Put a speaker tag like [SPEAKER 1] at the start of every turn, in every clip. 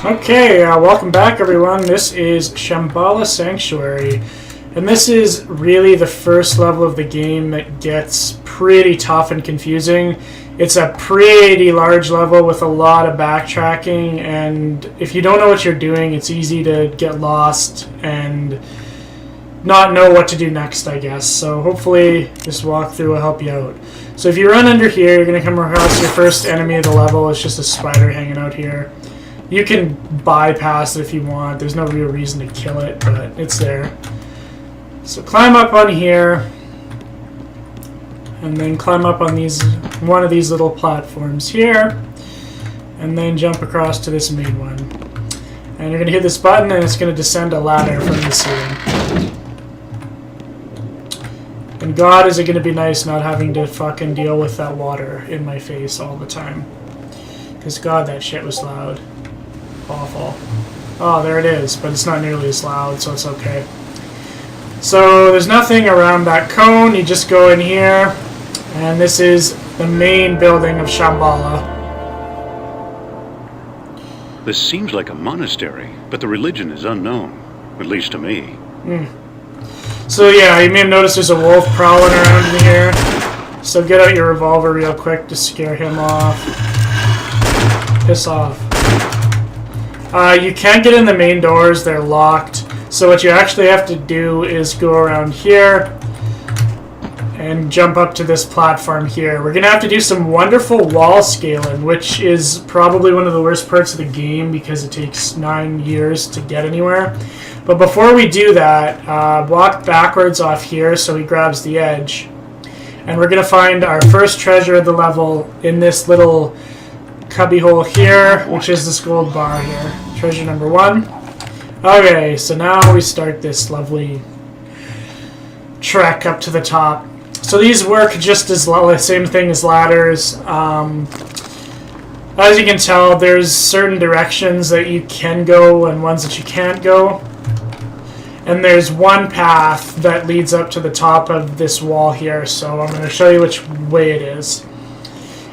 [SPEAKER 1] Okay, welcome back everyone. This is Shambala Sanctuary, and this is really the first level of the game that gets pretty tough and confusing. It's a pretty large level with a lot of backtracking, and if you don't know what you're doing, it's easy to get lost and not know what to do next, I guess. So hopefully this walkthrough will help you out. So if you run under here, you're going to come across your first enemy of the level. It's just a spider hanging out here. You can bypass it if you want. There's no real reason to kill it, but it's there. So climb up on here, and then climb up on one of these little platforms here, and then jump across to this main one. And you're going to hit this button, and it's going to descend a ladder from the ceiling. And God, is it going to be nice not having to fucking deal with that water in my face all the time. Because God, that shit was loud. Awful. Oh, there it is, but it's not nearly as loud, so it's okay. So there's nothing around that cone. You just go in here, and this is the main building of Shambala.
[SPEAKER 2] This seems like a monastery, but the religion is unknown, at least to me.
[SPEAKER 1] So yeah, you may have noticed there's a wolf prowling around in here. So get out your revolver real quick to scare him off. Piss off. You can't get in the main doors, they're locked. So what you actually have to do is go around here and jump up to this platform here. We're going to have to do some wonderful wall scaling, which is probably one of the worst parts of the game because it takes 9 years to get anywhere. But before we do that, walk backwards off here so he grabs the edge. And we're going to find our first treasure of the level in this little cubbyhole here, which is this gold bar here. Treasure number 1. Okay, so now we start this lovely trek up to the top. So these work just as the same thing as ladders. As you can tell, there's certain directions that you can go and ones that you can't go. And there's one path that leads up to the top of this wall here, so I'm going to show you which way it is.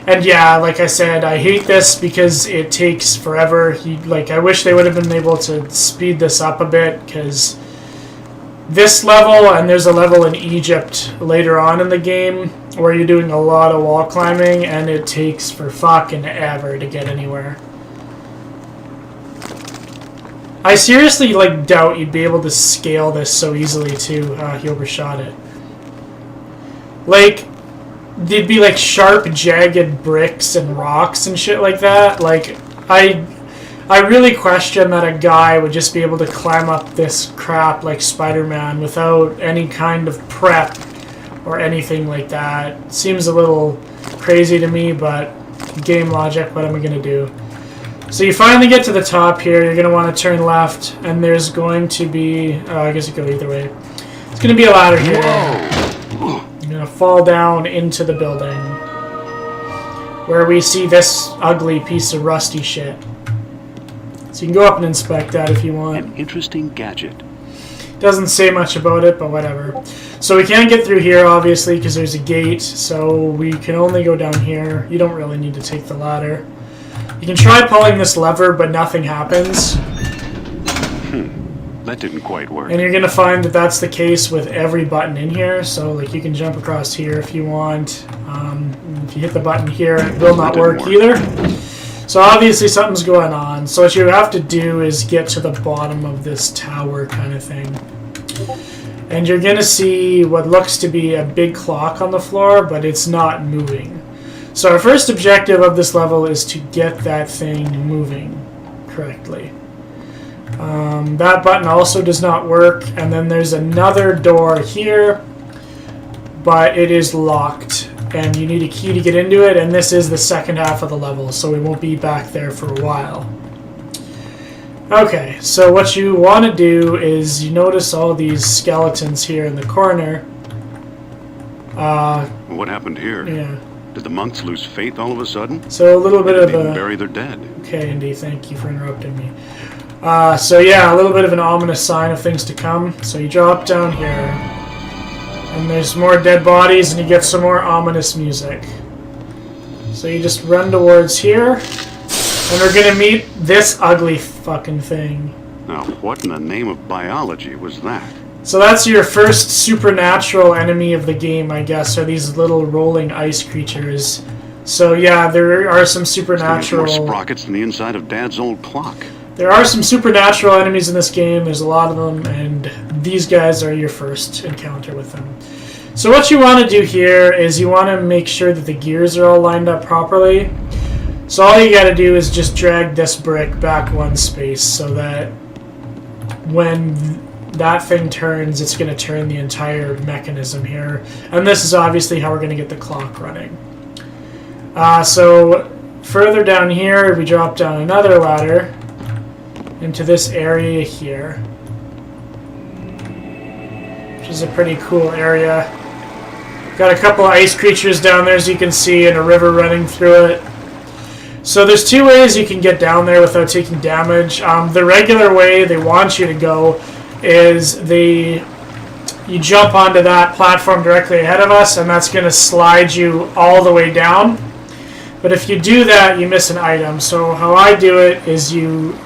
[SPEAKER 1] And yeah, like I said, I hate this because it takes forever. I wish they would have been able to speed this up a bit, because this level, and there's a level in Egypt later on in the game where you're doing a lot of wall climbing, and it takes for fucking ever to get anywhere. I seriously doubt you'd be able to scale this so easily too. He overshot it. They'd be sharp, jagged bricks and rocks and shit like that. I really question that a guy would just be able to climb up this crap like Spider-Man without any kind of prep or anything like that. Seems a little crazy to me, but game logic, what am I going to do? So you finally get to the top here. You're going to want to turn left, and there's going to be... I guess it could go either way. It's going to be a ladder here. You're going to fall down into the building, where we see this ugly piece of rusty shit. So you can go up and inspect that if you want.
[SPEAKER 2] An interesting gadget.
[SPEAKER 1] Doesn't say much about it, but whatever. So we can't get through here, obviously, because there's a gate, so we can only go down here. You don't really need to take the ladder. You can try pulling this lever, but nothing happens.
[SPEAKER 2] That didn't quite work.
[SPEAKER 1] And you're going to find that that's the case with every button in here. So you can jump across here if you want. If you hit the button here, it will not work either. So obviously something's going on. So what you have to do is get to the bottom of this tower kind of thing. And you're going to see what looks to be a big clock on the floor, but it's not moving. So our first objective of this level is to get that thing moving correctly. That button also does not work, and then there's another door here, but it is locked, and you need a key to get into it, and this is the second half of the level, so we won't be back there for a while. Okay, so what you want to do is you notice all these skeletons here in the corner.
[SPEAKER 2] What happened here?
[SPEAKER 1] Yeah.
[SPEAKER 2] Did the monks lose faith all of a sudden?
[SPEAKER 1] So a little bit of
[SPEAKER 2] a... bury their dead.
[SPEAKER 1] Okay, Andy, thank you for interrupting me. So yeah, a little bit of an ominous sign of things to come. So you drop down here, and there's more dead bodies, and you get some more ominous music. So you just run towards here, And we're gonna meet this ugly fucking thing.
[SPEAKER 2] Now, what in the name of biology was that?
[SPEAKER 1] So that's your first supernatural enemy of the game, I guess, are these little rolling ice creatures. So yeah, there are some supernatural...
[SPEAKER 2] There's more sprockets than the inside of Dad's old clock.
[SPEAKER 1] There are some supernatural enemies in this game, there's a lot of them, and these guys are your first encounter with them. So what you want to do here is you want to make sure that the gears are all lined up properly. So all you got to do is just drag this brick back one space so that when that thing turns, it's going to turn the entire mechanism here. And this is obviously how we're going to get the clock running. So further down here, we drop down another ladder into this area here, which is a pretty cool area. Got a couple of ice creatures down there, as you can see, and a river running through it. So there's two ways you can get down there without taking damage. The regular way they want you to go is you jump onto that platform directly ahead of us, and that's going to slide you all the way down. But if you do that, you miss an item. So how I do it is you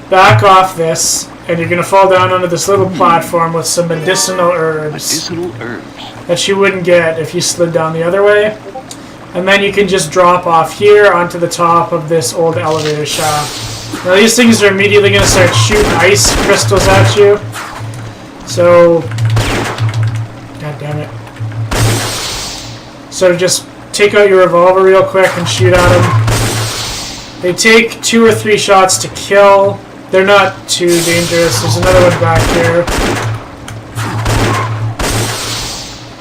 [SPEAKER 1] back off this, and you're going to fall down onto this little platform with some medicinal herbs.
[SPEAKER 2] Medicinal herbs.
[SPEAKER 1] That you wouldn't get if you slid down the other way. And then you can just drop off here onto the top of this old elevator shaft. Now these things are immediately going to start shooting ice crystals at you. So... God damn it. So just take out your revolver real quick and shoot at them. They take 2 or 3 shots to kill. They're not too dangerous. There's another one back here.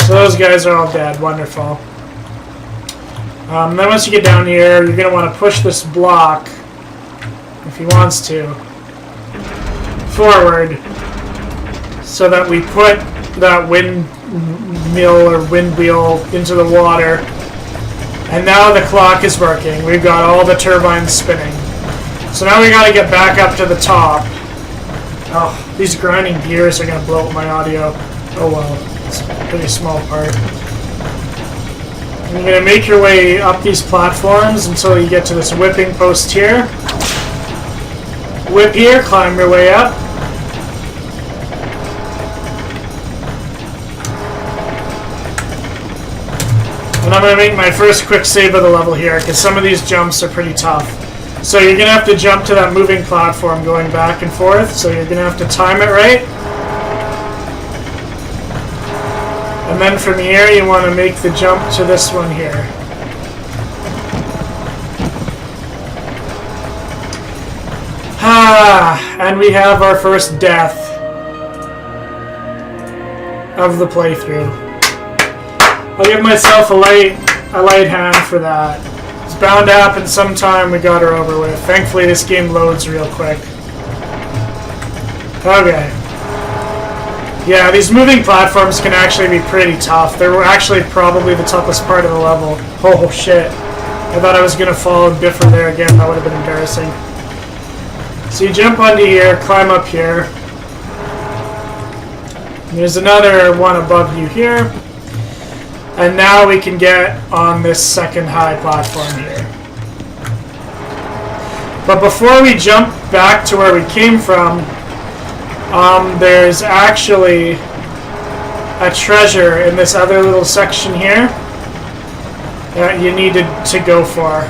[SPEAKER 1] So those guys are all dead. Wonderful. Then once you get down here, you're going to want to push this block, if he wants to, forward, so that we put that windmill or wind wheel into the water. And now the clock is working. We've got all the turbines spinning. So now we got to get back up to the top. Oh, these grinding gears are going to blow up my audio. Oh well, it's a pretty small part. You're going to make your way up these platforms until you get to this whipping post here. Whip here, climb your way up. And I'm going to make my first quick save of the level here, because some of these jumps are pretty tough. So you're going to have to jump to that moving platform going back and forth, so you're going to have to time it right. And then from here, you want to make the jump to this one here. And we have our first death of the playthrough. I'll give myself a light hand for that. It's bound to happen sometime. We got her over with. Thankfully, this game loads real quick. Okay. Yeah, these moving platforms can actually be pretty tough. They're actually probably the toughest part of the level. Oh shit. I thought I was going to fall and biffer there again. That would have been embarrassing. So you jump onto here, climb up here. There's another one above you here. And now we can get on this second high platform here. But before we jump back to where we came from, there's actually a treasure in this other little section here that you needed to go for.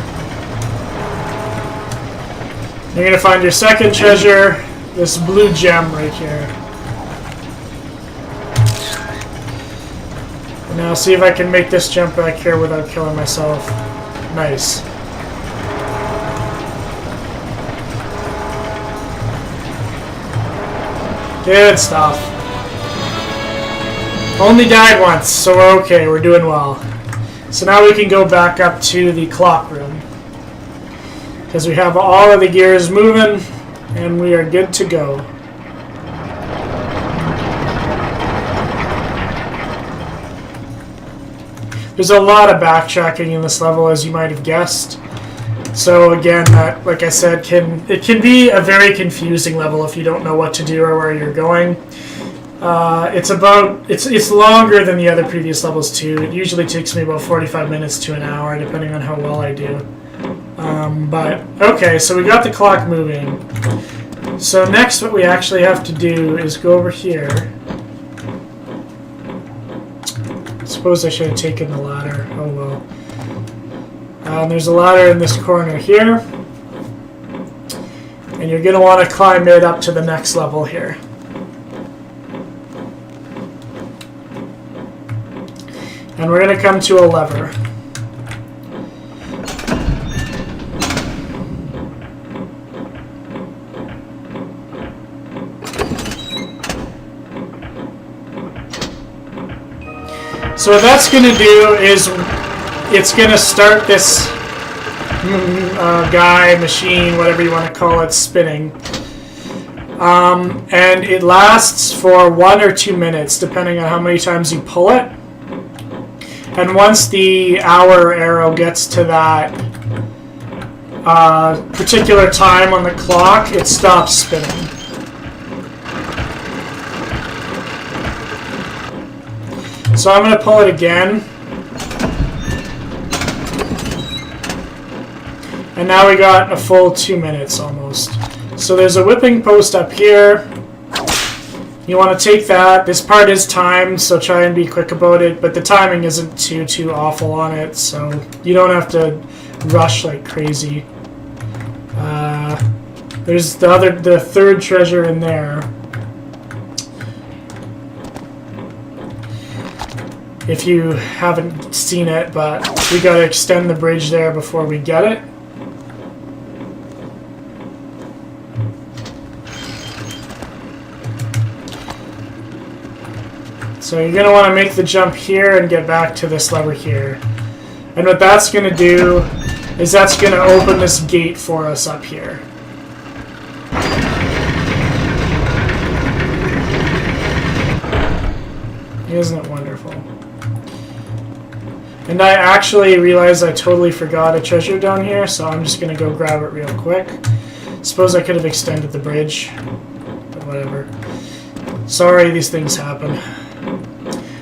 [SPEAKER 1] You're going to find your second treasure, this blue gem right here. And now see if I can make this jump back here without killing myself. Nice. Good stuff. Only died once, so we're okay. We're doing well. So now we can go back up to the clock room, because we have all of the gears moving, and we are good to go. There's a lot of backtracking in this level, as you might have guessed. So again, that, like I said, it can be a very confusing level if you don't know what to do or where you're going. It's longer than the other previous levels too. It usually takes me about 45 minutes to an hour, depending on how well I do. But, okay, so we got the clock moving. So next what we actually have to do is go over here. I suppose I should have taken the ladder. Oh well. There's a ladder in this corner here. And you're going to want to climb it up to the next level here. And we're going to come to a lever. So what that's going to do is it's going to start this guy, machine, whatever you want to call it, spinning. And it lasts for 1 or 2 minutes, depending on how many times you pull it. And once the hour arrow gets to that particular time on the clock, it stops spinning. So I'm going to pull it again. And now we got a full 2 minutes almost. So there's a whipping post up here. You want to take that. This part is timed, so try and be quick about it. But the timing isn't too awful on it, so you don't have to rush like crazy. There's the third treasure in there. If you haven't seen it, but we gotta extend the bridge there before we get it. So you're gonna want to make the jump here and get back to this lever here. And what that's gonna do is that's gonna open this gate for us up here. Isn't it wonderful? And I actually realized I totally forgot a treasure down here, so I'm just going to go grab it real quick. Suppose I could have extended the bridge, but whatever. Sorry, these things happen.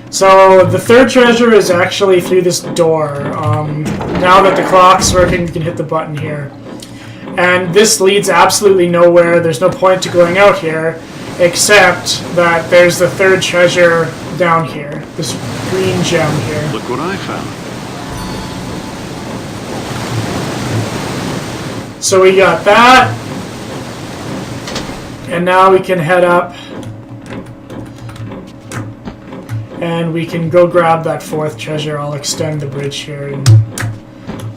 [SPEAKER 1] So the third treasure is actually through this door. Now that the clock's working, you can hit the button here. And this leads absolutely nowhere. There's no point to going out here, except that there's the third treasure down here. This green gem here.
[SPEAKER 2] Look what I found.
[SPEAKER 1] So we got that. And now we can head up. And we can go grab that fourth treasure. I'll extend the bridge here and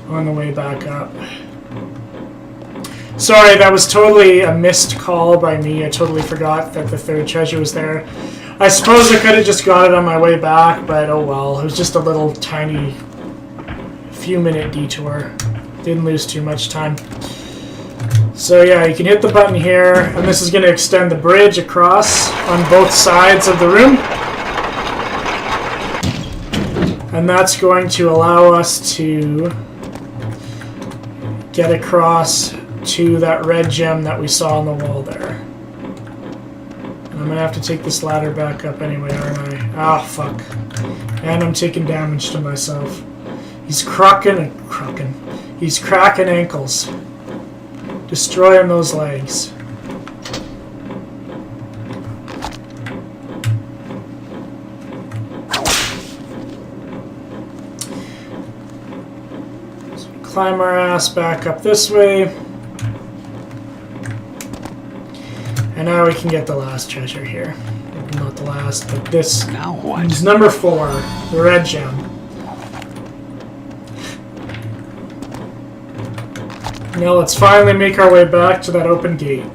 [SPEAKER 1] on the way back up. Sorry, that was totally a missed call by me. I totally forgot that the third treasure was there. I suppose I could have just got it on my way back, but oh well. It was just a little tiny few-minute detour. Didn't lose too much time. So yeah, you can hit the button here, and this is going to extend the bridge across on both sides of the room. And that's going to allow us to get across to that red gem that we saw on the wall there. I'm going to have to take this ladder back up anyway, aren't I? Ah, fuck. And I'm taking damage to myself. He's He's cracking ankles. Destroying those legs. So climb our ass back up this way. And now we can get the last treasure here. Not the last, but this.
[SPEAKER 2] Now what?
[SPEAKER 1] It's number 4, the red gem. Now let's finally make our way back to that open gate.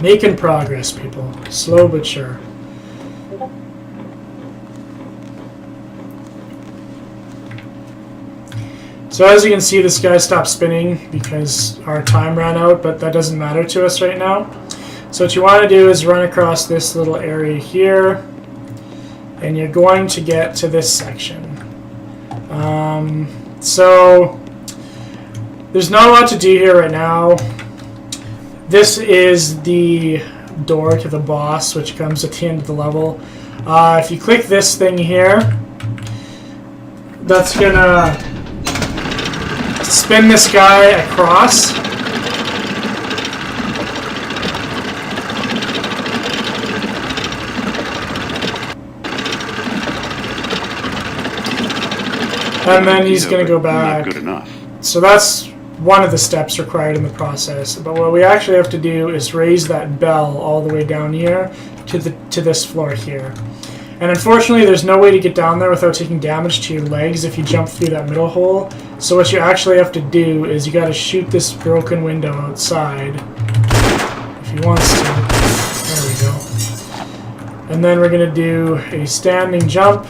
[SPEAKER 1] Making progress, people. Slow but sure. So as you can see, this guy stopped spinning because our time ran out, but that doesn't matter to us right now. So what you want to do is run across this little area here, and you're going to get to this section. So there's not a lot to do here right now. this is the door to the boss, which comes at the end of the level. If you click this thing here, that's gonna spin this guy across. And then he's going to go back.
[SPEAKER 2] Not good enough.
[SPEAKER 1] So that's one of the steps required in the process. But what we actually have to do is raise that bell all the way down here to this floor here. And unfortunately, there's no way to get down there without taking damage to your legs if you jump through that middle hole. So what you actually have to do is you got to shoot this broken window outside. If he wants to. There we go. And then we're going to do a standing jump.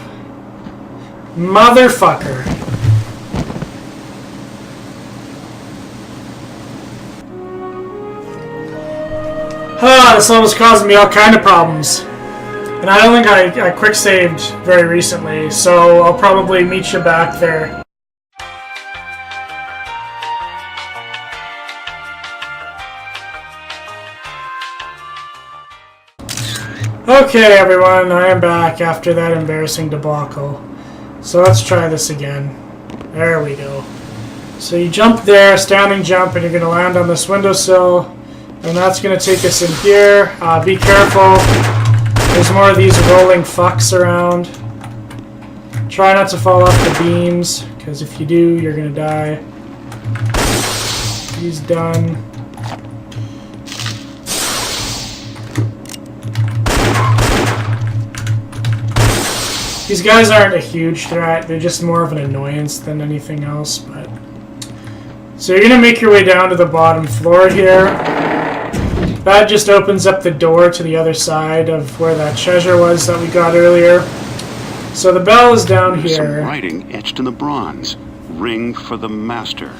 [SPEAKER 1] Motherfucker. This level's causing me all kind of problems. And I don't think I quick saved very recently, so I'll probably meet you back there. Okay everyone, I am back after that embarrassing debacle. So let's try this again. There we go. So you jump there, standing jump, and you're going to land on this windowsill. And that's going to take us in here. Be careful. There's more of these rolling fucks around. Try not to fall off the beams, because if you do, you're going to die. He's done. These guys aren't a huge threat, they're just more of an annoyance than anything else. But so you're going to make your way down to the bottom floor here. That just opens up the door to the other side of where that treasure was that we got earlier. So the bell is down here.
[SPEAKER 2] Some writing etched in the bronze. Ring for the master.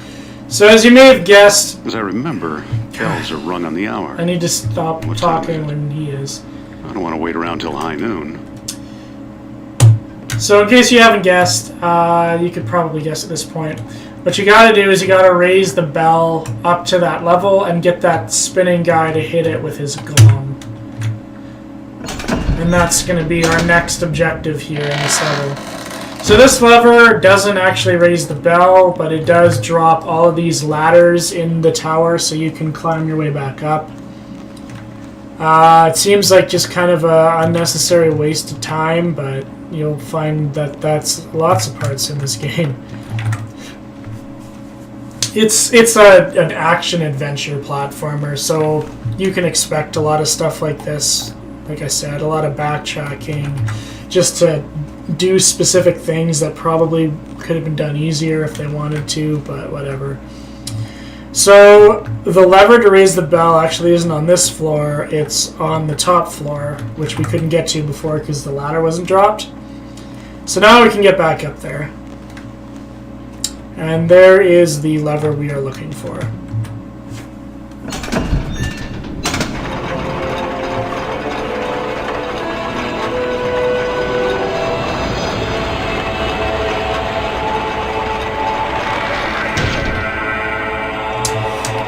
[SPEAKER 1] So as you may have guessed...
[SPEAKER 2] As I remember, bells are rung on the hour.
[SPEAKER 1] I need to stop talking when he is.
[SPEAKER 2] I don't want to wait around till high noon.
[SPEAKER 1] So in case you haven't guessed, you could probably guess at this point. What you gotta do is you gotta raise the bell up to that level and get that spinning guy to hit it with his gong. And that's gonna be our next objective here in this level. So this lever doesn't actually raise the bell, but it does drop all of these ladders in the tower so you can climb your way back up. It seems like just kind of an unnecessary waste of time, but you'll find that that's lots of parts in this game. It's an action-adventure platformer, so you can expect a lot of stuff like this. Like I said, a lot of backtracking, just to do specific things that probably could have been done easier if they wanted to, but whatever. So the lever to raise the bell actually isn't on this floor, it's on the top floor, which we couldn't get to before because the ladder wasn't dropped. So now we can get back up there. And there is the lever we are looking for.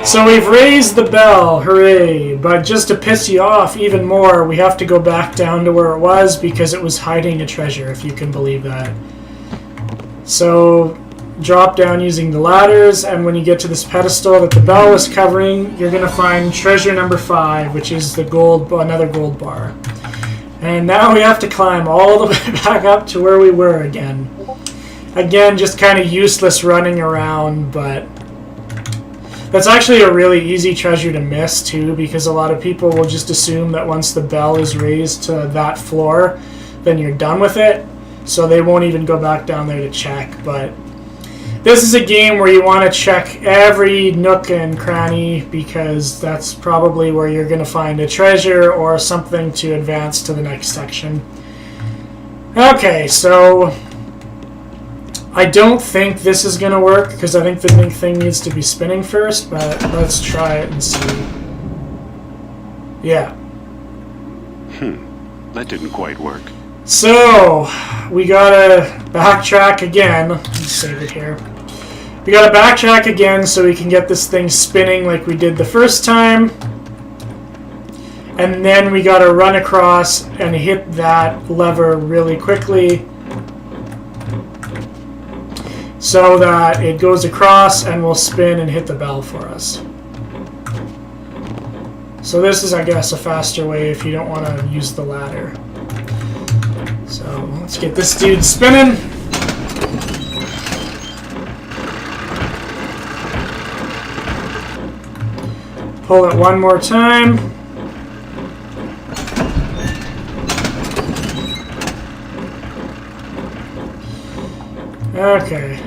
[SPEAKER 1] So we've raised the bell, hooray! But just to piss you off even more, we have to go back down to where it was because it was hiding a treasure, if you can believe that. So drop down using the ladders, and when you get to this pedestal that the bell was covering, you're going to find treasure number 5, which is the another gold bar. And now we have to climb all the way back up to where we were again. Again, just kind of useless running around, but that's actually a really easy treasure to miss too, because a lot of people will just assume that once the bell is raised to that floor, then you're done with it, so they won't even go back down there to check. But this is a game where you want to check every nook and cranny, because that's probably where you're going to find a treasure or something to advance to the next section. Okay, so I don't think this is going to work, because I think the big thing needs to be spinning first, but let's try it and see. Yeah.
[SPEAKER 2] That didn't quite work.
[SPEAKER 1] So, we gotta backtrack again. Let's save it here. We gotta backtrack again so we can get this thing spinning like we did the first time. And then we gotta run across and hit that lever really quickly so that it goes across and will spin and hit the bell for us. So this is, I guess, a faster way if you don't want to use the ladder. So let's get this dude spinning. Pull it one more time. Okay.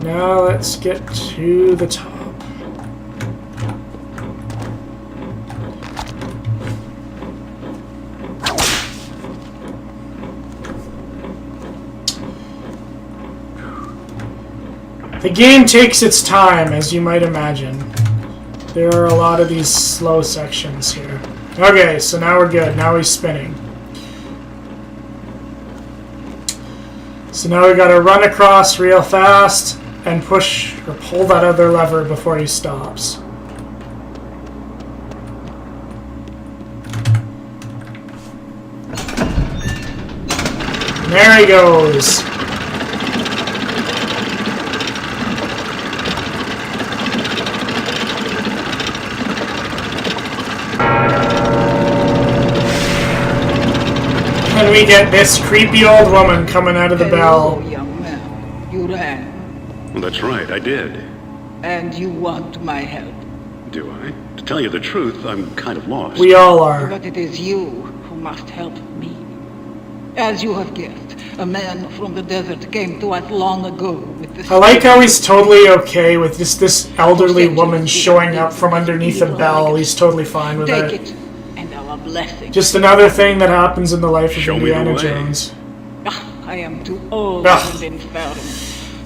[SPEAKER 1] Now let's get to the top. The game takes its time, as you might imagine. There are a lot of these slow sections here. Okay, so now we're good. Now he's spinning. So now we gotta run across real fast and push or pull that other lever before he stops. There he goes. And we get this creepy old woman coming out of the bell.
[SPEAKER 3] Hello, young man. You ran.
[SPEAKER 2] Well, that's right, I did.
[SPEAKER 3] And you want my help.
[SPEAKER 2] Do I? To tell you the truth, I'm kind of lost.
[SPEAKER 1] We all are.
[SPEAKER 3] But it is you who must help me. As you have guessed, a man from the desert came to us long ago with the...
[SPEAKER 1] I like how he's totally okay with this elderly woman showing up from underneath a bell. He's totally fine with
[SPEAKER 3] Take
[SPEAKER 1] it.
[SPEAKER 3] it, and our blessing.
[SPEAKER 1] Just another thing that happens in the life of
[SPEAKER 2] Show me the
[SPEAKER 1] Indiana
[SPEAKER 2] way.
[SPEAKER 1] Jones.
[SPEAKER 3] I am too old
[SPEAKER 1] Ugh.
[SPEAKER 3] and infirm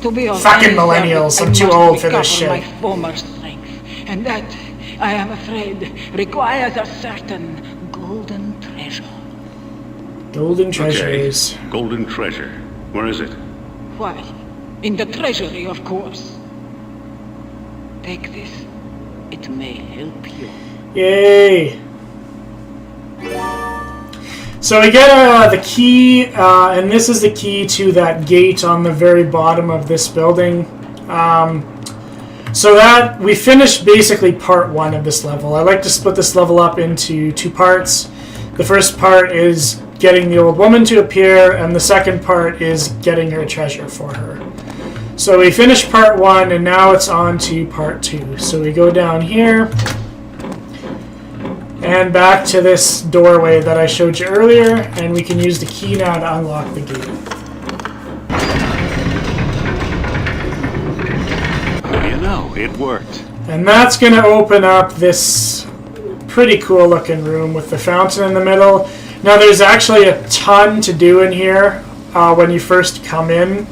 [SPEAKER 3] to be on
[SPEAKER 1] Fucking
[SPEAKER 3] any
[SPEAKER 1] millennials,
[SPEAKER 3] service.
[SPEAKER 1] I'm too
[SPEAKER 3] must
[SPEAKER 1] old for
[SPEAKER 3] recover
[SPEAKER 1] this shit.
[SPEAKER 3] my former strength, and that, I am afraid, requires a certain golden treasure.
[SPEAKER 1] Golden treasures.
[SPEAKER 2] Okay. Golden treasure. Where is it?
[SPEAKER 3] Why, in the treasury, of course. Take this. It may help you.
[SPEAKER 1] Yay! So we get the key, and this is the key to that gate on the very bottom of this building. So that we finished basically part one of this level. I like to split this level up into two parts. The first part is getting the old woman to appear, and the second part is getting her treasure for her. So we finished part one, and now it's on to part two. So we go down here, and back to this doorway that I showed you earlier, and we can use the key now to unlock the gate.
[SPEAKER 2] What do you know? It worked.
[SPEAKER 1] And that's going to open up this pretty cool looking room with the fountain in the middle. Now there's actually a ton to do in here when you first come in,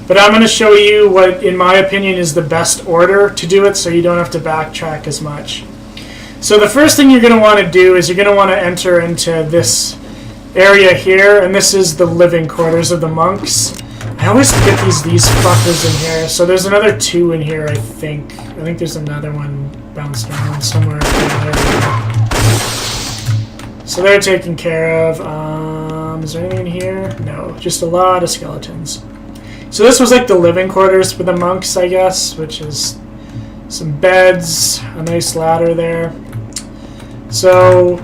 [SPEAKER 1] but I'm going to show you what in my opinion is the best order to do it so you don't have to backtrack as much. So the first thing you're going to want to do is you're going to want to enter into this area here, and this is the living quarters of the monks. I always get these fuckers in here. So there's another two in here, I think. I think there's another one bouncing around somewhere. So they're taken care of. Is there anything in here? No, just a lot of skeletons. So this was like the living quarters for the monks, I guess, which is some beds, a nice ladder there. So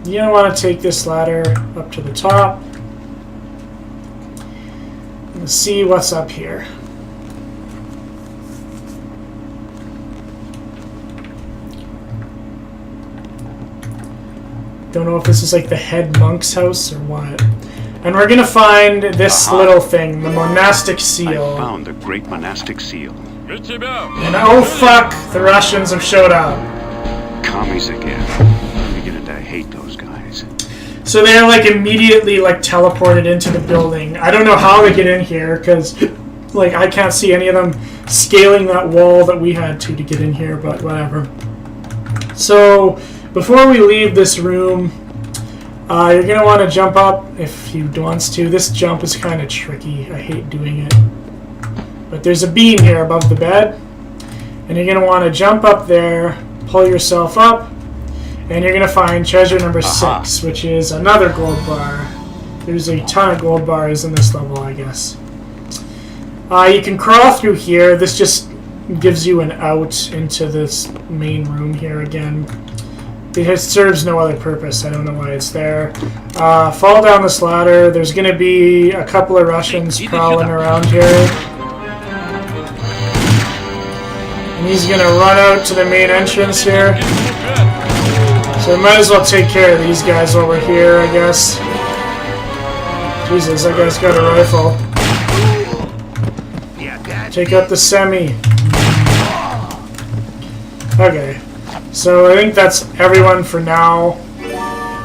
[SPEAKER 1] you're going to want to take this ladder up to the top and see what's up here. Don't know if this is like the head monk's house or what. And we're going to find this little thing, the monastic seal.
[SPEAKER 2] I found the great monastic seal.
[SPEAKER 1] And oh fuck, the Russians have showed up.
[SPEAKER 2] Commies again. I'm beginning to hate those guys.
[SPEAKER 1] So they're like immediately like teleported into the building. I don't know how they get in here because like I can't see any of them scaling that wall that we had to get in here, but whatever. So before we leave this room, you're going to want to jump up if you want to. This jump is kind of tricky. I hate doing it. But there's a beam here above the bed. And you're going to want to jump up there, pull yourself up, and you're going to find treasure number 6, which is another gold bar. There's a ton of gold bars in this level, I guess. You can crawl through here. This just gives you an out into this main room here again. It serves no other purpose. I don't know why it's there. Fall down this ladder. There's going to be a couple of Russians prowling around here. And he's going to run out to the main entrance here. So we might as well take care of these guys over here, I guess. Jesus, that guy's got a rifle. Take out the semi. Okay. So I think that's everyone for now.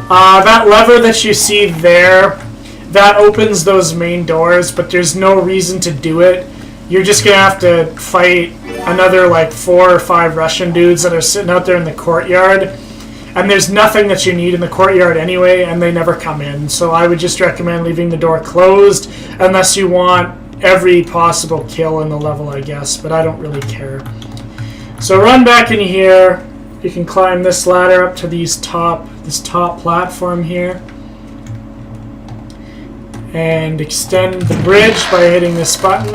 [SPEAKER 1] That lever that you see there, that opens those main doors, but there's no reason to do it. You're just going to have to fight another like 4 or 5 Russian dudes that are sitting out there in the courtyard. And there's nothing that you need in the courtyard anyway, and they never come in. So I would just recommend leaving the door closed, unless you want every possible kill in the level, I guess. But I don't really care. So run back in here. You can climb this ladder up to this top platform here. And extend the bridge by hitting this button.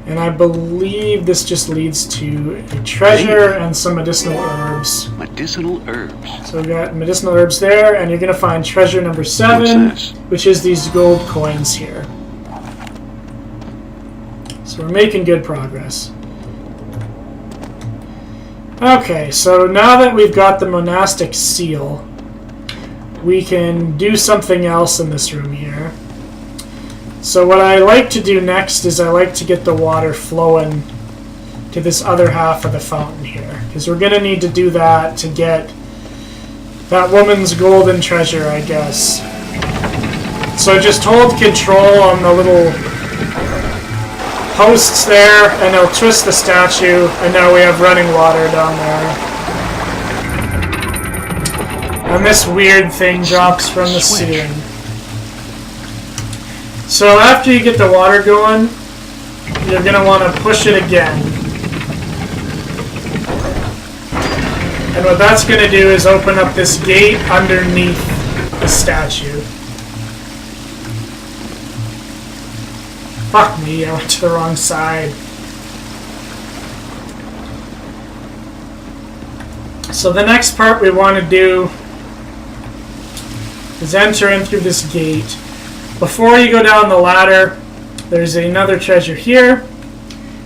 [SPEAKER 1] And I believe this just leads to a treasure and some medicinal herbs.
[SPEAKER 2] Medicinal herbs.
[SPEAKER 1] So we've got medicinal herbs there, and you're going to find treasure number 7, which is these gold coins here. So we're making good progress. Okay, so now that we've got the monastic seal, we can do something else in this room here. So what I like to do next is I like to get the water flowing to this other half of the fountain here, because we're going to need to do that to get that woman's golden treasure, I guess. So just hold control on the little posts there, and it'll twist the statue, and now we have running water down there. And this weird thing drops from the ceiling. So after you get the water going, you're going to want to push it again. And what that's going to do is open up this gate underneath the statue. Fuck me, I went to the wrong side. So the next part we want to do is enter in through this gate. Before you go down the ladder, there's another treasure here.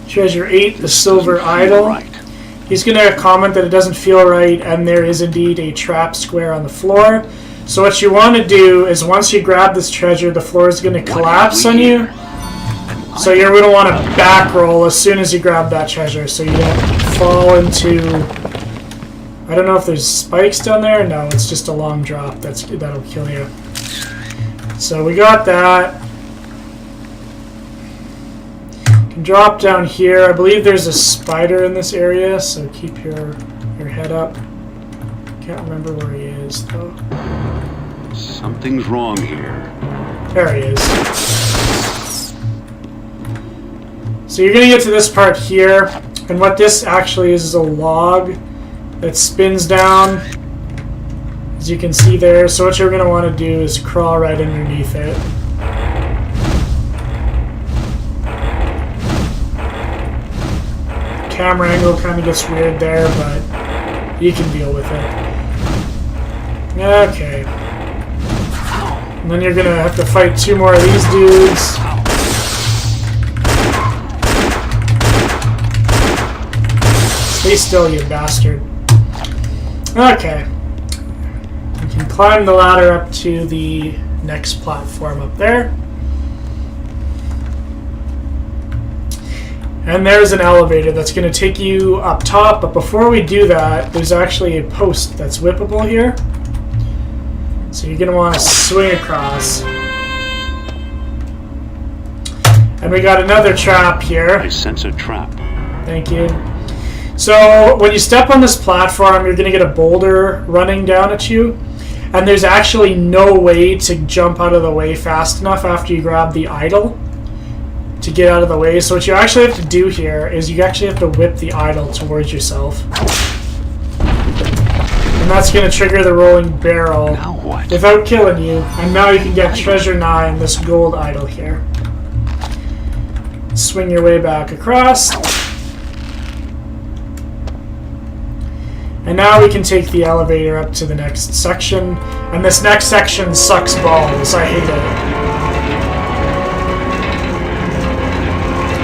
[SPEAKER 1] Treasure 8, the silver idol.
[SPEAKER 2] Right.
[SPEAKER 1] He's going to comment that it doesn't feel right, and there is indeed a trap square on the floor. So what you want to do is once you grab this treasure, the floor is going to collapse on you. So you're going to want to back roll as soon as you grab that treasure, so you don't fall into... I don't know if there's spikes down there. No, it's just a long drop. That'll kill you. So we got that. You can drop down here. I believe there's a spider in this area, so keep your head up. Can't remember where he is, though.
[SPEAKER 2] Something's wrong here.
[SPEAKER 1] There he is. So you're going to get to this part here, and what this actually is a log that spins down, as you can see there. So what you're going to want to do is crawl right underneath it. Camera angle kind of gets weird there, but you can deal with it. Okay. And then you're going to have to fight 2 more of these dudes. Stay still, you bastard. Okay. You can climb the ladder up to the next platform up there. And there's an elevator that's going to take you up top, but before we do that, there's actually a post that's whippable here. So you're going to want to swing across. And we got another trap here.
[SPEAKER 2] I sense a trap.
[SPEAKER 1] Thank you. So when you step on this platform, you're going to get a boulder running down at you. And there's actually no way to jump out of the way fast enough after you grab the idol to get out of the way. So what you actually have to do here is you actually have to whip the idol towards yourself. And that's going to trigger the rolling barrel
[SPEAKER 2] Now what?
[SPEAKER 1] without killing you. And now you can get treasure 9, this gold idol here. Swing your way back across. And now we can take the elevator up to the next section. And this next section sucks balls. I hate it.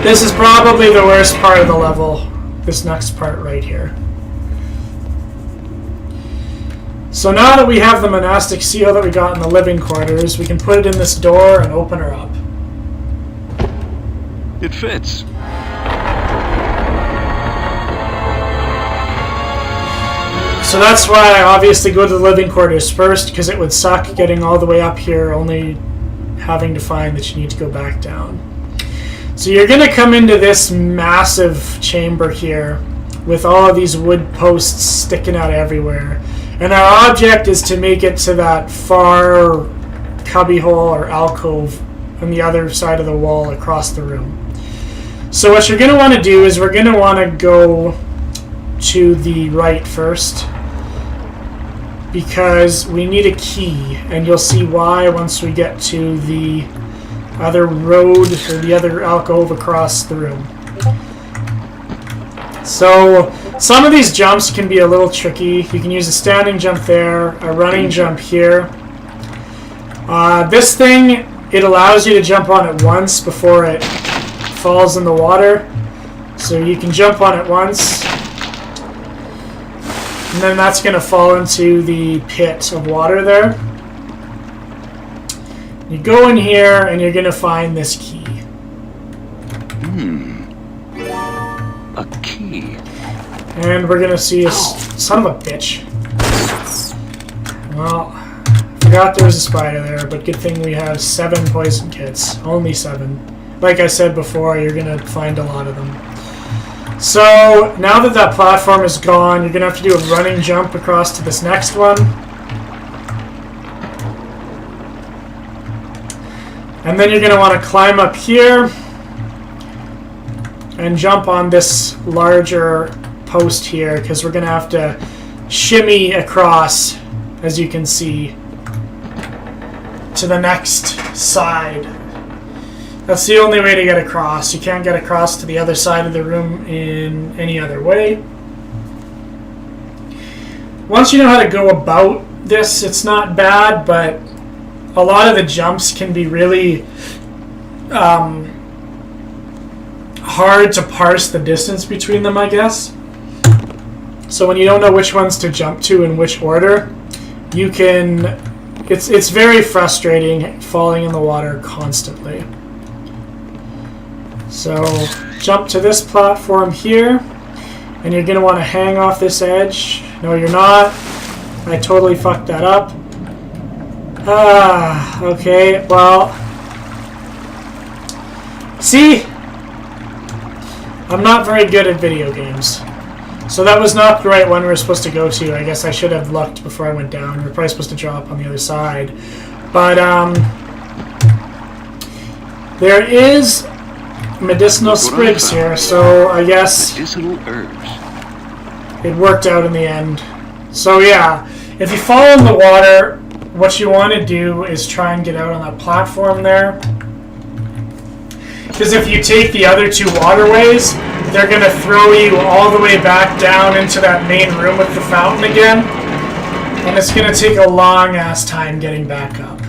[SPEAKER 1] This is probably the worst part of the level. This next part right here. So now that we have the monastic seal that we got in the living quarters, we can put it in this door and open her up.
[SPEAKER 2] It fits.
[SPEAKER 1] So that's why I obviously go to the living quarters first, because it would suck getting all the way up here only having to find that you need to go back down. So you're going to come into this massive chamber here with all of these wood posts sticking out everywhere. And our object is to make it to that far cubbyhole or alcove on the other side of the wall across the room. So what you're going to want to do is we're going to want to go to the right first, because we need a key, and you'll see why once we get to the other road or the other alcove across the room. So some of these jumps can be a little tricky. You can use a standing jump there, a running jump here. This thing, it allows you to jump on it once before it falls in the water. So you can jump on it once, and then that's going to fall into the pit of water there. You go in here and you're going to find this key.
[SPEAKER 2] A key.
[SPEAKER 1] And we're going to see a son of a bitch. Well, I forgot there was a spider there, but good thing we have 7 poison kits. Only 7. Like I said before, you're going to find a lot of them. So, now that that platform is gone, you're going to have to do a running jump across to this next one. And then you're going to want to climb up here and jump on this larger post here, because we're going to have to shimmy across, as you can see, to the next side. That's the only way to get across. You can't get across to the other side of the room in any other way. Once you know how to go about this, it's not bad, but a lot of the jumps can be really hard to parse the distance between them, I guess. So when you don't know which ones to jump to in which order, you can... It's very frustrating falling in the water constantly. So jump to this platform here, and you're going to want to hang off this edge. No, you're not. I totally fucked that up. Okay, well... See? I'm not very good at video games. So that was not the right one we were supposed to go to. I guess I should have looked before I went down. We're probably supposed to drop on the other side. But, there is medicinal sprigs here, so I guess
[SPEAKER 2] Medicinal herbs.
[SPEAKER 1] it worked out in the end. So yeah, if you fall in the water, what you want to do is try and get out on that platform there. Because if you take the other 2 waterways, they're going to throw you all the way back down into that main room with the fountain again. And it's going to take a long ass time getting back up.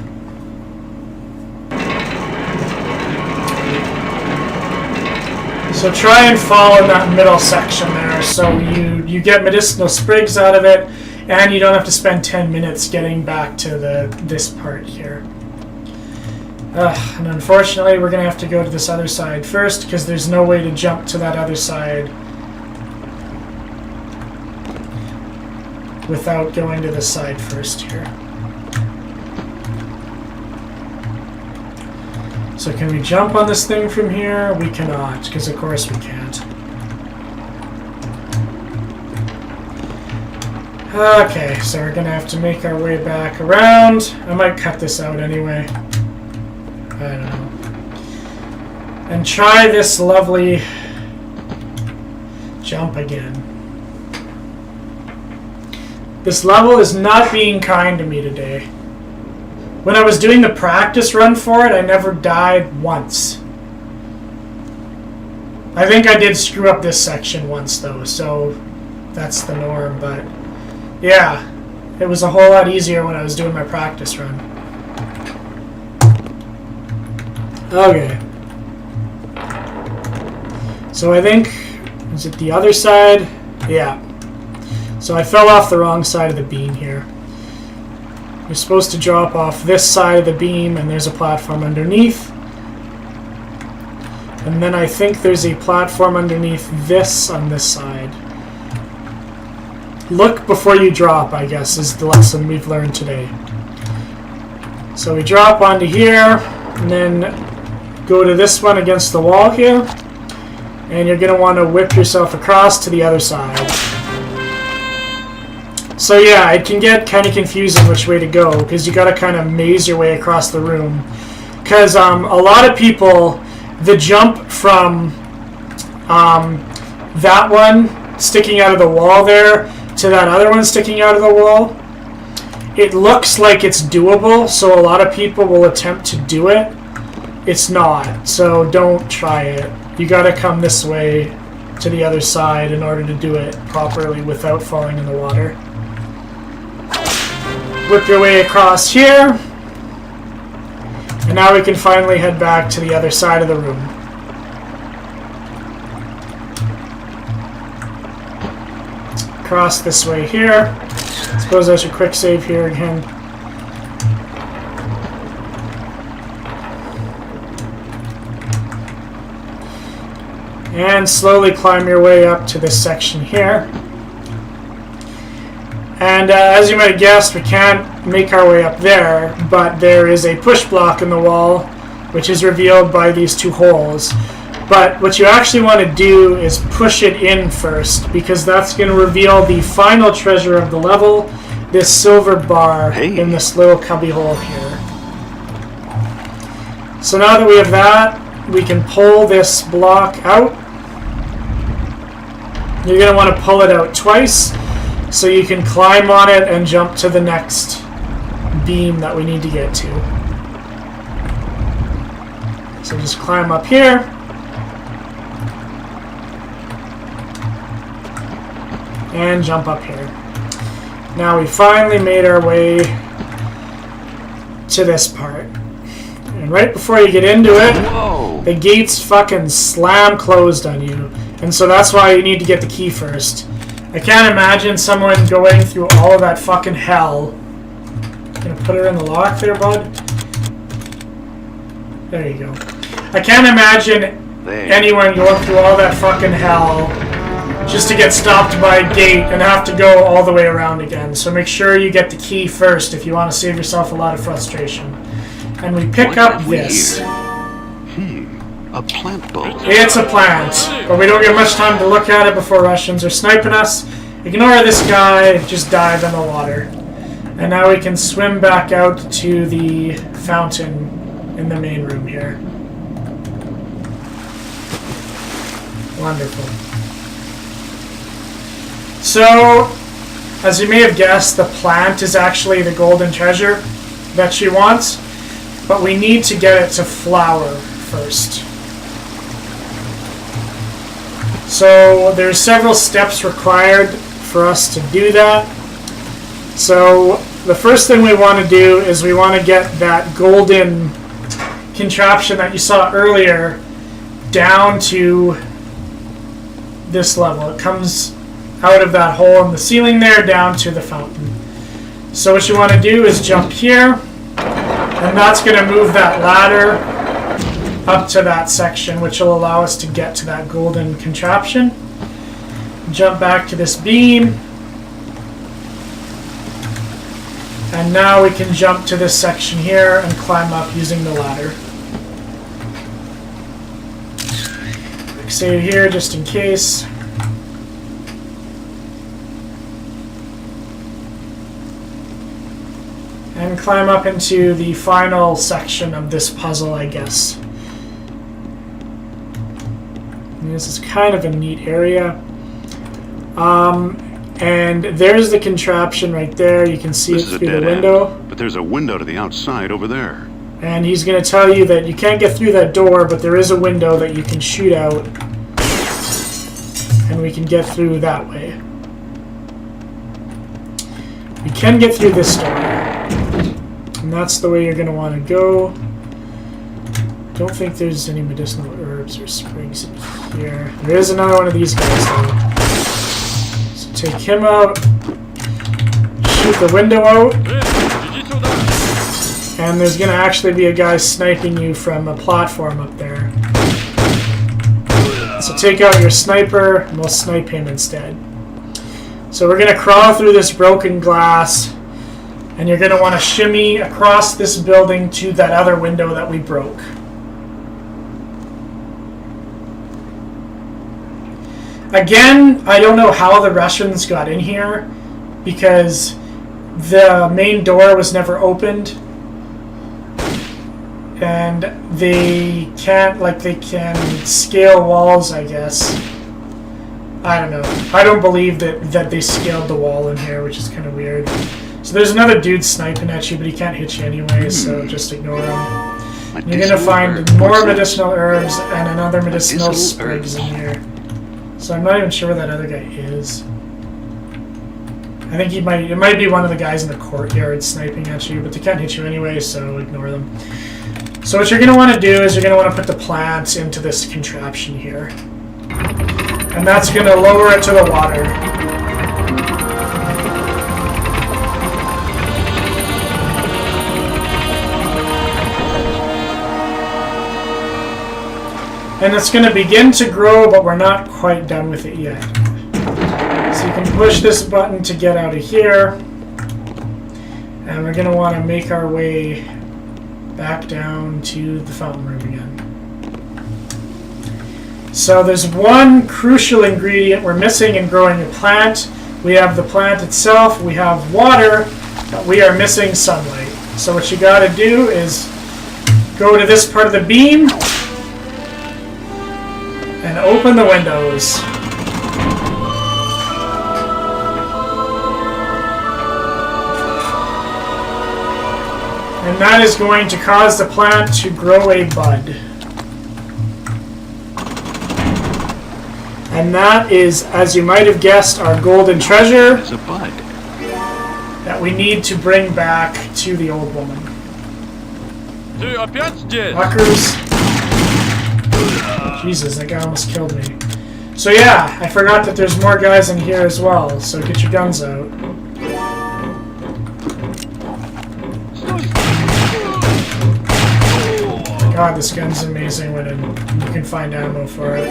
[SPEAKER 1] So try and fall in that middle section there, so you get medicinal sprigs out of it, and you don't have to spend 10 minutes getting back to this part here. And unfortunately, we're going to have to go to this other side first, because there's no way to jump to that other side without going to this side first here. So can we jump on this thing from here? We cannot, because of course we can't. Okay, so we're going to have to make our way back around. I might cut this out anyway. I don't know. and try this lovely jump again. This level is not being kind to me today. When I was doing the practice run for it, I never died once. I think I did screw up this section once though, so that's the norm, but yeah, it was a whole lot easier when I was doing my practice run. Okay. So I think, is it the other side? Yeah. So I fell off the wrong side of the beam here. You're supposed to drop off this side of the beam and there's a platform underneath. And then I think there's a platform underneath this on this side. Look before you drop, I guess, is the lesson we've learned today. So we drop onto here, and then go to this one against the wall here. And you're going to want to whip yourself across to the other side. So yeah, it can get kind of confusing which way to go, because you got to kind of maze your way across the room. Because a lot of people, the jump from that one sticking out of the wall there to that other one sticking out of the wall, it looks like it's doable, so a lot of people will attempt to do it. It's not, so don't try it. You gotta come this way to the other side in order to do it properly without falling in the water. Whip your way across here, and now we can finally head back to the other side of the room. Cross this way here. I suppose I should quick save here again. And slowly climb your way up to this section here. And as you might have guessed, we can't make our way up there, but there is a push block in the wall, which is revealed by these two holes. But what you actually want to do is push it in first, because that's going to reveal the final treasure of the level, this silver bar in this little cubby hole here. So now that we have that, we can pull this block out. You're going to want to pull it out twice, so you can climb on it and jump to the next beam that we need to get to. So just climb up here. And jump up here. Now we finally made our way to this part. And right before you get into it, the gates fucking slam closed on you. And so that's why you need to get the key first. I can't imagine someone going through all of that fucking hell. Gonna put her in the lock there, bud? There you go. I can't imagine anyone going through all that fucking hell just to get stopped by a gate and have to go all the way around again. So make sure you get the key first if you want to save yourself a lot of frustration. And we pick up this.
[SPEAKER 2] A plant bolt.
[SPEAKER 1] It's a plant, but we don't get much time to look at it before Russians are sniping us. Ignore this guy, just dive in the water. And now we can swim back out to the fountain in the main room here. Wonderful. So, as you may have guessed, the plant is actually the golden treasure that she wants, but we need to get it to flower first. So there's several steps required for us to do that. So the first thing we want to do is we want to get that golden contraption that you saw earlier down to this level. It comes out of that hole in the ceiling there down to the fountain. So what you want to do is jump here, and that's going to move that ladder up to that section, which will allow us to get to that golden contraption. Jump back to this beam, and now we can jump to this section here and climb up using the ladder. Quick save here just in case. And climb up into the final section of this puzzle, I guess. And this is kind of a neat area. And there's the contraption right there. You can see it through the window.
[SPEAKER 2] But there's a window to the outside over there.
[SPEAKER 1] And he's going to tell you that you can't get through that door, but there is a window that you can shoot out. And we can get through that way. We can get through this door. And that's the way you're going to want to go. Don't think there's any medicinal herbs or sprigs in here. There is another one of these guys, though. So take him out. Shoot the window out. And there's going to actually be a guy sniping you from a platform up there. So take out your sniper, and we'll snipe him instead. So we're going to crawl through this broken glass, and you're going to want to shimmy across this building to that other window that we broke. Again, I don't know how the Russians got in here, because the main door was never opened. And they can't, like, they can scale walls, I guess. I don't know. I don't believe that they scaled the wall in here, which is kind of weird. So there's another dude sniping at you, but he can't hit you anyway, so just ignore him. You're going to find more medicinal herbs and another medicinal sprigs in here. So I'm not even sure where that other guy is. I think it might be one of the guys in the courtyard sniping at you, but they can't hit you anyway, so ignore them. So what you're going to want to do is you're going to want to put the plants into this contraption here. And that's going to lower it to the water. And it's going to begin to grow, but we're not quite done with it yet. So you can push this button to get out of here. And we're going to want to make our way back down to the fountain room again. So there's one crucial ingredient we're missing in growing a plant. We have the plant itself, we have water, but we are missing sunlight. So what you got to do is go to this part of the beam and open the windows. And that is going to cause the plant to grow a bud. And that is, as you might have guessed, our golden treasure.
[SPEAKER 2] It's a bud.
[SPEAKER 1] That we need to bring back to the old woman. Fuckers. Jesus, that guy almost killed me. So yeah, I forgot that there's more guys in here as well, so get your guns out. God, this gun's amazing when you can find ammo for it.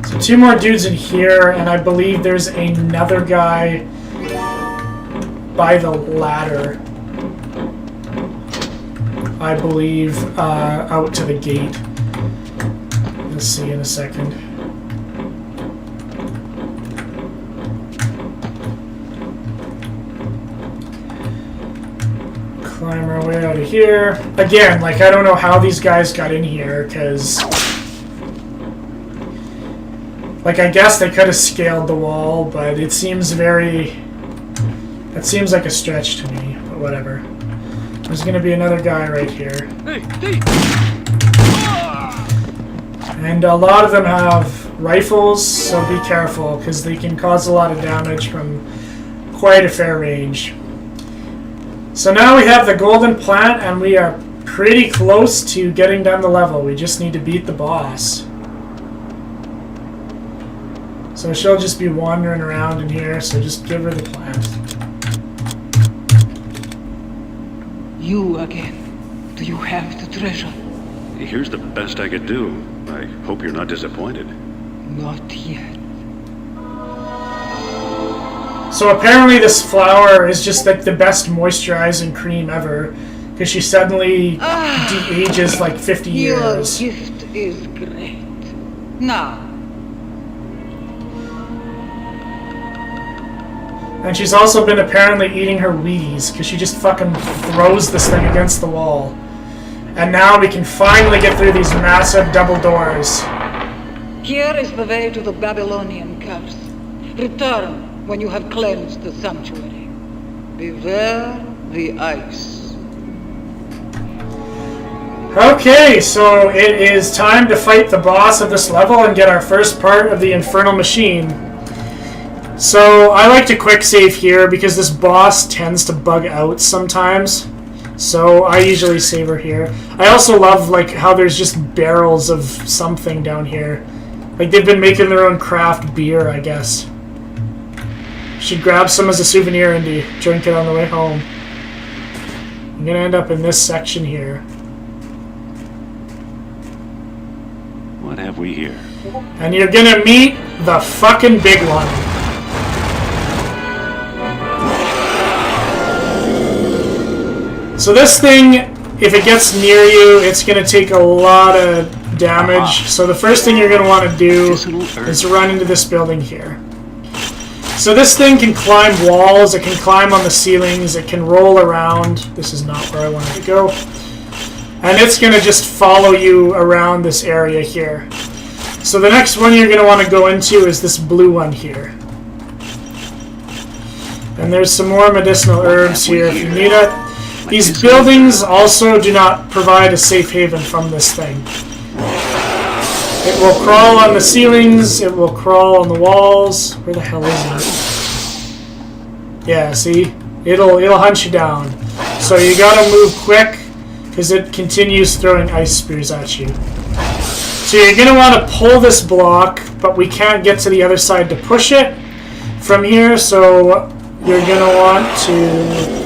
[SPEAKER 1] So 2 more dudes in here, and I believe there's another guy by the ladder. I believe out to the gate. We'll see in a second. Climb our way out of here. Again, like, I don't know how these guys got in here, because, like, I guess they could have scaled the wall, but it seems like a stretch to me, but whatever. There's going to be another guy right here. And a lot of them have rifles, so be careful, because they can cause a lot of damage from quite a fair range. So now we have the golden plant, and we are pretty close to getting down the level. We just need to beat the boss. So she'll just be wandering around in here, so just give her the plant.
[SPEAKER 3] You again. Do you have the treasure?
[SPEAKER 2] Here's the best I could do. I hope you're not disappointed.
[SPEAKER 3] Not yet.
[SPEAKER 1] So apparently this flower is just like the best moisturizing cream ever, because she suddenly de-ages like 50 years.
[SPEAKER 3] Your gift is great. Now.
[SPEAKER 1] And she's also been apparently eating her Wheaties, because she just fucking throws this thing against the wall. And now we can finally get through these massive double doors.
[SPEAKER 3] Here is the way to the Babylonian curse. Return when you have cleansed the sanctuary. Beware the ice.
[SPEAKER 1] Okay, so it is time to fight the boss of this level and get our first part of the Infernal Machine. So I like to quick save here because this boss tends to bug out sometimes. So I usually save her here. I also love like how there's just barrels of something down here. Like they've been making their own craft beer, I guess. Should grab some as a souvenir and drink it on the way home. I'm gonna end up in this section here.
[SPEAKER 2] What have we here?
[SPEAKER 1] And you're gonna meet the fucking big one. So this thing, if it gets near you, it's going to take a lot of damage. So the first thing you're going to want to do is run into this building here. So this thing can climb walls, it can climb on the ceilings, it can roll around. This is not where I wanted to go. And it's going to just follow you around this area here. So the next one you're going to want to go into is this blue one here. And there's some more medicinal herbs here if you need it. These buildings also do not provide a safe haven from this thing. It will crawl on the ceilings, it will crawl on the walls. Where the hell is it? Yeah, see? It'll hunt you down. So you gotta move quick, because it continues throwing ice spears at you. So you're gonna want to pull this block, but we can't get to the other side to push it from here, so you're gonna want to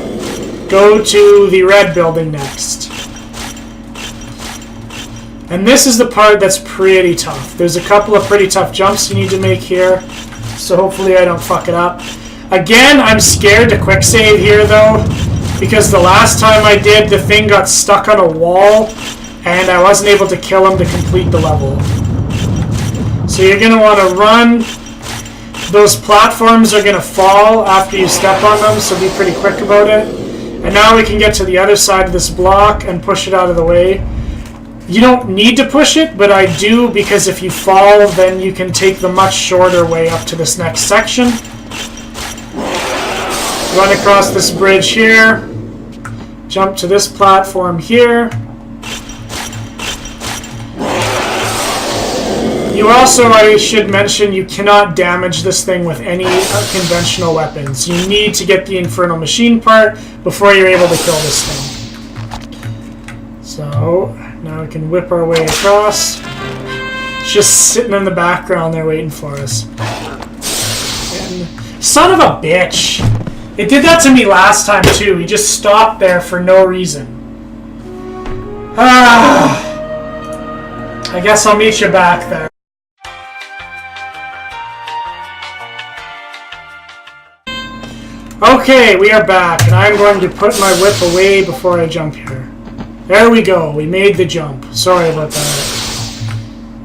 [SPEAKER 1] go to the red building next. And this is the part that's pretty tough. There's a couple of pretty tough jumps you need to make here, so hopefully I don't fuck it up. Again, I'm scared to quick save here though, because the last time I did, the thing got stuck on a wall, and I wasn't able to kill him to complete the level. So you're going to want to run. Those platforms are going to fall after you step on them, so be pretty quick about it. And now we can get to the other side of this block and push it out of the way. You don't need to push it, but I do, because if you fall, then you can take the much shorter way up to this next section. Run across this bridge here. Jump to this platform here. You also, I should mention, you cannot damage this thing with any conventional weapons. You need to get the Infernal Machine part before you're able to kill this thing. So, now we can whip our way across. It's just sitting in the background there waiting for us. And, son of a bitch! It did that to me last time too. He just stopped there for no reason. I guess I'll meet you back there. Okay, we are back, and I'm going to put my whip away before I jump here. There we go, we made the jump. Sorry about that.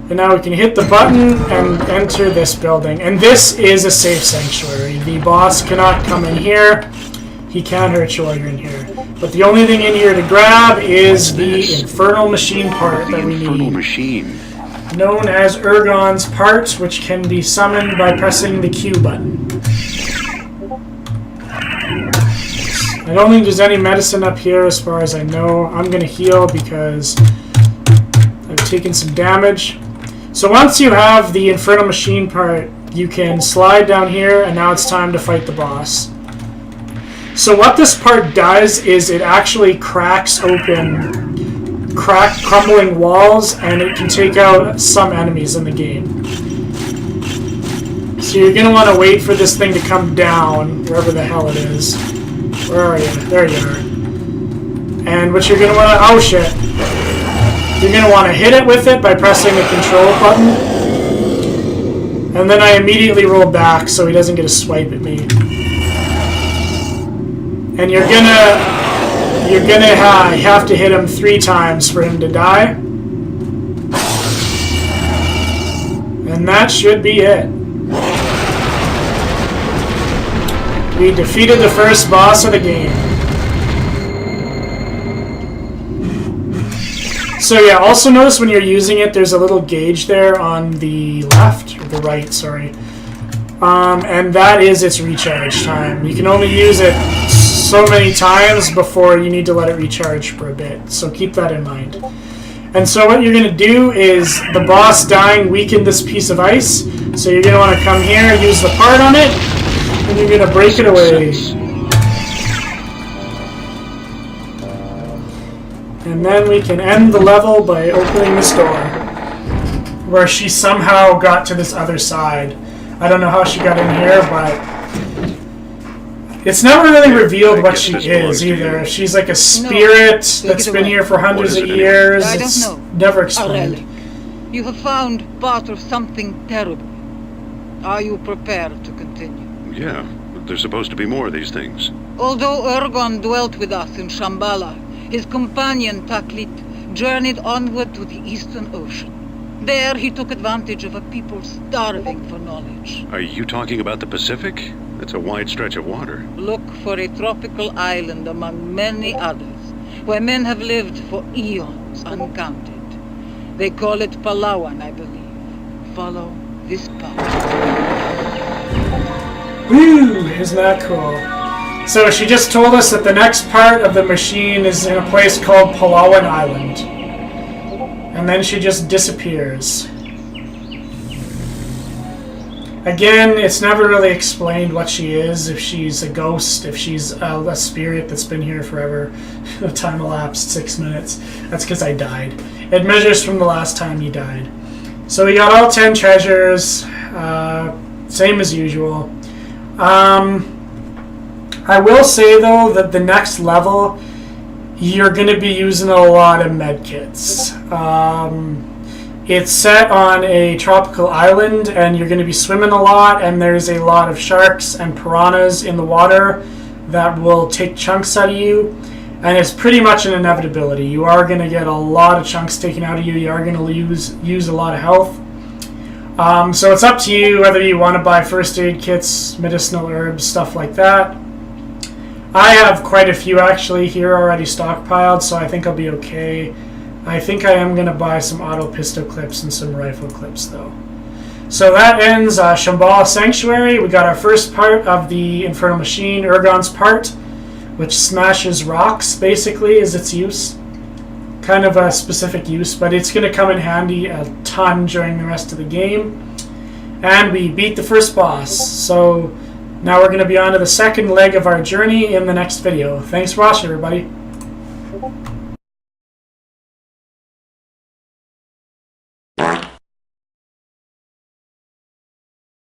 [SPEAKER 1] And now we can hit the button and enter this building. And this is a safe sanctuary. The boss cannot come in here. He can't hurt you while you're in here. But the only thing in here to grab is the Infernal Machine part that we need.
[SPEAKER 2] Machine.
[SPEAKER 1] Known as Ergon's part, which can be summoned by pressing the Q button. I don't think there's any medicine up here as far as I know. I'm going to heal because I've taken some damage. So once you have the Infernal Machine part, you can slide down here, and now it's time to fight the boss. So what this part does is it actually cracks open crumbling walls, and it can take out some enemies in the game. So you're going to want to wait for this thing to come down, wherever the hell it is. Where are you? There you are. And what you're going to want to... Oh, shit. You're going to want to hit it with it by pressing the control button. And then I immediately roll back so he doesn't get a swipe at me. And you're gonna have to hit him 3 times for him to die. And that should be it. We defeated the first boss of the game. So yeah, also notice when you're using it, there's a little gauge there on the left, or the right, sorry. And that is its recharge time. You can only use it so many times before you need to let it recharge for a bit. So keep that in mind. And so what you're going to do is, the boss dying weakened this piece of ice. So you're going to want to come here, use the part on it, and you're going to break it away. And then we can end the level by opening this door, where she somehow got to this other side. I don't know how she got in here, but it's never really revealed what she is either. If she's like a spirit that's been here for hundreds of years, it's never explained.
[SPEAKER 3] You have found part of something terrible. Are you prepared to continue?
[SPEAKER 2] Yeah, but there's supposed to be more of these things.
[SPEAKER 3] Although Ergon dwelt with us in Shambala, his companion Taklit journeyed onward to the Eastern Ocean. There he took advantage of a people starving for knowledge.
[SPEAKER 2] Are you talking about the Pacific? That's a wide stretch of water.
[SPEAKER 3] Look for a tropical island among many others, where men have lived for eons uncounted. They call it Palawan, I believe. Follow this path.
[SPEAKER 1] Woo! Isn't that cool? So she just told us that the next part of the machine is in a place called Palawan Island. And then she just disappears. Again, it's never really explained what she is, if she's a ghost, if she's a spirit that's been here forever. The time elapsed 6 minutes. That's because I died. It measures from the last time you died. So we got all 10 treasures, same as usual. I will say though that the next level, you're going to be using a lot of medkits. It's set on a tropical island, and you're going to be swimming a lot, and there's a lot of sharks and piranhas in the water that will take chunks out of you, and it's pretty much an inevitability. You are going to get a lot of chunks taken out of you. You are going to use a lot of health. So it's up to you whether you want to buy first aid kits, medicinal herbs, stuff like that. I have quite a few actually here already stockpiled, so I think I'll be okay. I think I am going to buy some auto pistol clips and some rifle clips though. So that ends Shambala Sanctuary. We got our first part of the Infernal Machine, Ergon's part, which smashes rocks basically is its use. Kind of a specific use, but it's going to come in handy a ton during the rest of the game. And we beat the first boss, so now we're going to be on to the second leg of our journey in the next video. Thanks for watching, everybody.